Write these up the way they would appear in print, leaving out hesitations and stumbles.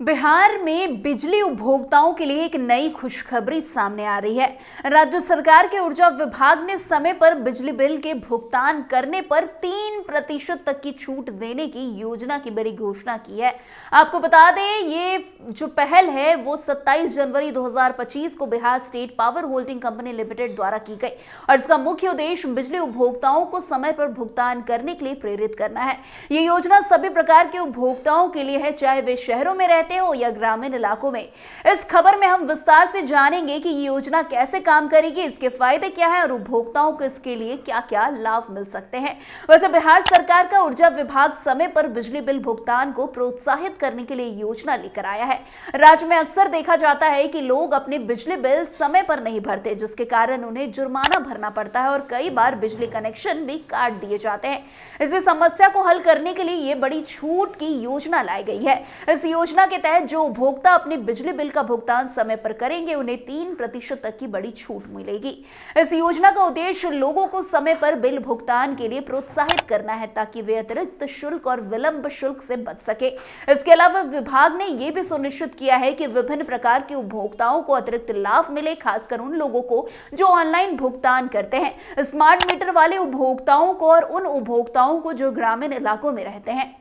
बिहार में बिजली उपभोक्ताओं के लिए एक नई खुशखबरी सामने आ रही है। राज्य सरकार के ऊर्जा विभाग ने समय पर बिजली बिल के भुगतान करने पर 3% तक की छूट देने की योजना की बड़ी घोषणा की है। आपको बता दें, ये जो पहल है वो 27 जनवरी 2025 को Bihar state power holding company limited द्वारा की गई और इसका मुख्य उद्देश्य बिजली उपभोक्ताओं को समय पर भुगतान करने के लिए प्रेरित करना है। ये योजना सभी प्रकार के उपभोक्ताओं के लिए है, चाहे वे शहरों में रहते हो या ग्रामीण इलाकों में। इस खबर में हम विस्तार से जानेंगे कि ये योजना कैसे काम करेगी, इसके फायदे क्या है और उपभोक्ताओं को इसके लिए क्या क्या लाभ मिल सकते हैं। वैसे बिहार सरकार का ऊर्जा विभाग समय पर बिजली बिल भुगतान को प्रोत्साहित करने के लिए योजना लेकर आया है। राज्य में अक्सर देखा जाता है कि लोग अपने बिजली बिल समय पर नहीं भरते, जिसके कारण उन्हें जुर्माना भरना पड़ता है और कई बार बिजली कनेक्शन भी काट दिए जाते हैं। इस समस्या को हल करने के लिए ये बड़ी छूट की योजना लाई गई है। इस योजना के तहत जो उपभोक्ता अपने बिजली बिल का भुगतान समय पर करेंगे उन्हें 3% तक की बड़ी छूट मिलेगी। इस योजना का उद्देश्य लोगों को समय पर बिल भुगतान के लिए प्रोत्साहित करना है ताकि वे अतिरिक्त शुल्क और विलंब शुल्क से बच सके। इसके अलावा विभाग ने यह भी सुनिश्चित किया है कि विभिन्न प्रकार के उपभोक्ताओं को अतिरिक्त लाभ मिले, खासकर उन लोगों को जो ऑनलाइन भुगतान करते हैं, स्मार्ट मीटर वाले उपभोक्ताओं को और उन उपभोक्ताओं को जो ग्रामीण इलाकों में रहते हैं।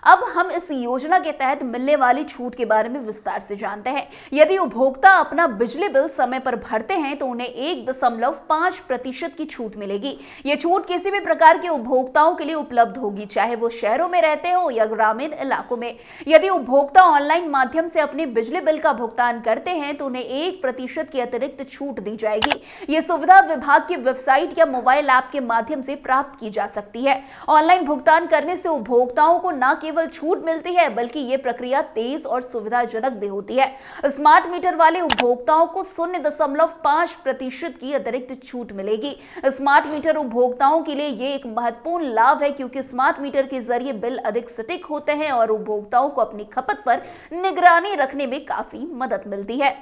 अब हम इस योजना के तहत मिलने वाली छूट के बारे में विस्तार से जानते हैं। यदि उपभोक्ता अपना बिजली बिल समय पर भरते हैं तो उन्हें 1.5% की छूट मिलेगी। ये छूट किसी भी प्रकार के उपभोक्ताओं के लिए उपलब्ध होगी, चाहे वो शहरों में रहते हो या ग्रामीण इलाकों में। यदि उपभोक्ता ऑनलाइन माध्यम से अपने बिजली बिल का भुगतान करते हैं तो उन्हें 1% की अतिरिक्त छूट दी जाएगी। ये सुविधा विभाग की वेबसाइट या मोबाइल ऐप के माध्यम से प्राप्त की जा सकती है। ऑनलाइन भुगतान करने से उपभोक्ताओं को न केवल छूट मिलती है बल्कि यह प्रक्रिया तेज और सुविधाजनक भी होती है। स्मार्ट मीटर वाले उपभोक्ताओं को 0.5% की अतिरिक्त छूट मिलेगी। स्मार्ट मीटर उपभोक्ताओं के लिए यह एक महत्वपूर्ण लाभ है क्योंकि स्मार्ट मीटर के जरिए बिल अधिक सटीक होते हैं और उपभोक्ताओं को अपनी खपत पर निगरानी रखने में काफी मदद मिलती है।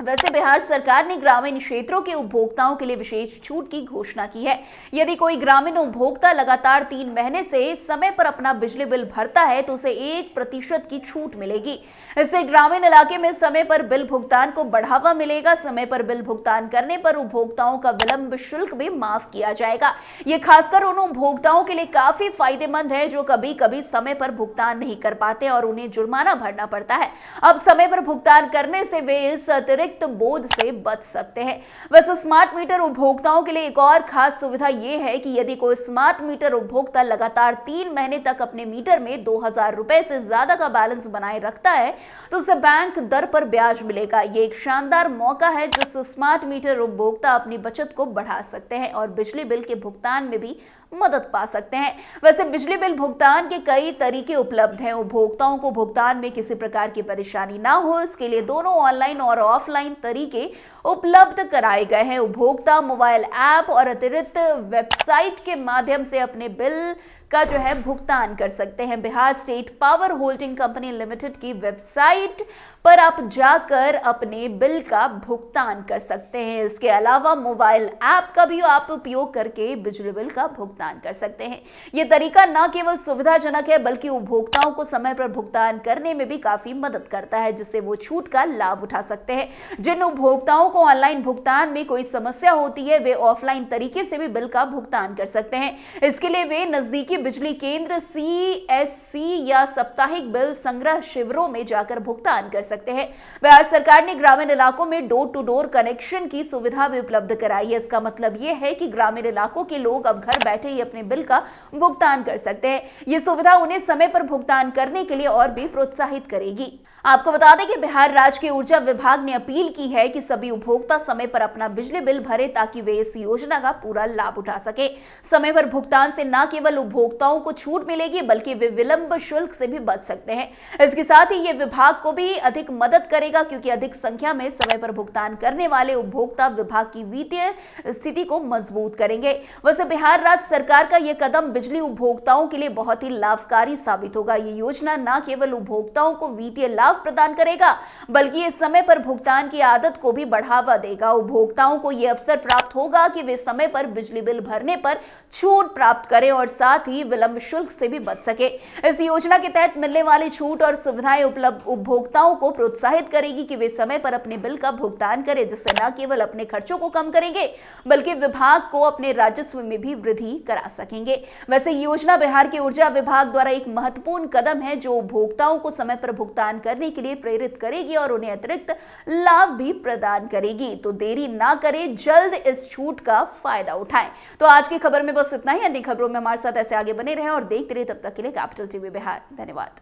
वैसे बिहार सरकार ने ग्रामीण क्षेत्रों के उपभोक्ताओं के लिए विशेष छूट की घोषणा की है। यदि कोई ग्रामीण उपभोक्ता लगातार 3 महीने से समय पर अपना बिजली बिल भरता है तो उसे 1% की छूट मिलेगी। इससे ग्रामीण इलाके में समय पर बिल भुगतान को बढ़ावा मिलेगा। समय पर बिल भुगतान करने पर उपभोक्ताओं का विलंब शुल्क भी माफ किया जाएगा। ये खासकर उन उपभोक्ताओं के लिए काफी फायदेमंद है जो कभी कभी समय पर भुगतान नहीं कर पाते और उन्हें जुर्माना भरना पड़ता है। अब समय पर भुगतान करने से वे इस अतिरिक्त बोझ से बच सकते हैं। वैसे स्मार्ट मीटर उपभोक्ताओं के लिए एक और खास सुविधा यह है कि यदि कोई स्मार्ट मीटर उपभोक्ता लगातार 3 महीने तक अपने मीटर में 2000 रुपए से ज्यादा का बैलेंस बनाए रखता है तो उसे बैंक दर पर ब्याज मिलेगा। यह एक शानदार मौका है जिससे स्मार्ट मीटर उपभोक्ता अपनी बचत को बढ़ा सकते हैं और बिजली बिल के भुगतान में भी मदद पा सकते हैं। वैसे बिजली बिल भुगतान के कई तरीके उपलब्ध हैं। उपभोक्ताओं को भुगतान में किसी प्रकार की परेशानी ना हो, इसके लिए दोनों ऑनलाइन और ऑफलाइन तरीके उपलब्ध कराए गए हैं। उपभोक्ता मोबाइल ऐप और अतिरिक्त वेबसाइट के माध्यम से अपने बिल का भुगतान कर सकते हैं। Bihar state power holding company limited की वेबसाइट पर आप जाकर अपने बिल का भुगतान कर सकते हैं। इसके अलावा मोबाइल ऐप का भी आप उपयोग करके बिजली बिल का भुगतान कर सकते हैं। यह तरीका न केवल सुविधाजनक है बल्कि उपभोक्ताओं को समय पर भुगतान करने में भी काफी मदद करता है, जिससे वो छूट का लाभ उठा सकते हैं। जिन उपभोक्ताओं को ऑनलाइन भुगतान में कोई समस्या होती है वे ऑफलाइन तरीके से भी बिल का भुगतान कर सकते हैं। इसके लिए वे नजदीकी बिजली केंद्र, CSC या साप्ताहिक बिल संग्रह शिविरों में जाकर भुगतान कर सकते हैं। बिहार सरकार ने ग्रामीण इलाकों में डोर टू डोर कनेक्शन की सुविधा भी उपलब्ध कराई है। इसका मतलब यह है कि ग्रामीण इलाकों के लोग अब घर बैठे ही अपने बिल का भुगतान कर सकते हैं। यह सुविधा उन्हें समय पर भुगतान करने के लिए और भी प्रोत्साहित करेगी। आपको बता दें कि बिहार राज्य के ऊर्जा विभाग ने अपील की है कि सभी उपभोक्ता समय पर अपना बिजली बिल भरे ताकि वे इस योजना का पूरा लाभ उठा सके। समय पर भुगतान से न केवल उपभोक्ताओं को छूट मिलेगी बल्कि वे विलंब शुल्क से भी बच सकते हैं। इसके साथ ही ये विभाग को भी अधिक मदद करेगा क्योंकि अधिक संख्या में समय पर भुगतान करने वाले उपभोक्ता विभाग की वित्तीय स्थिति को मजबूत करेंगे। वैसे बिहार राज्य सरकार का यह कदम बिजली उपभोक्ताओं के लिए बहुत ही लाभकारी साबित होगा। ये योजना न केवल उपभोक्ताओं को वित्तीय लाभ प्रदान करेगा बल्कि इस समय पर भुगतान की आदत को भी बढ़ावा देगा। उपभोक्ताओं को यह अवसर प्राप्त होगा कि वे समय पर बिजली बिल भरने पर छूट प्राप्त करें और साथ ही ही विलंब शुल्क से भी बच सके। इस योजना के तहत मिलने वाली छूट और सुविधाएं उपलब्ध उपभोक्ताओं को प्रोत्साहित करेगी कि वे समय पर अपने बिल का भुगतान करें, जिससे न केवल अपने खर्चों को कम करेंगे बल्कि विभाग को अपने राजस्व में भी वृद्धि करा सकेंगे। वैसे योजना बिहार के ऊर्जा विभाग द्वारा एक महत्वपूर्ण कदम है जो उपभोक्ताओं को समय पर भुगतान करने के लिए प्रेरित करेगी और उन्हें अतिरिक्त लाभ भी प्रदान करेगी। तो देरी ना करें, जल्द इस छूट का फायदा उठाएं। तो आज की खबर में बस इतना ही। अन्य खबरों में हमारे साथ ऐसे आगे बने रहें और देखते रहिए। तब तक के लिए कैपिटल टीवी बिहार। धन्यवाद।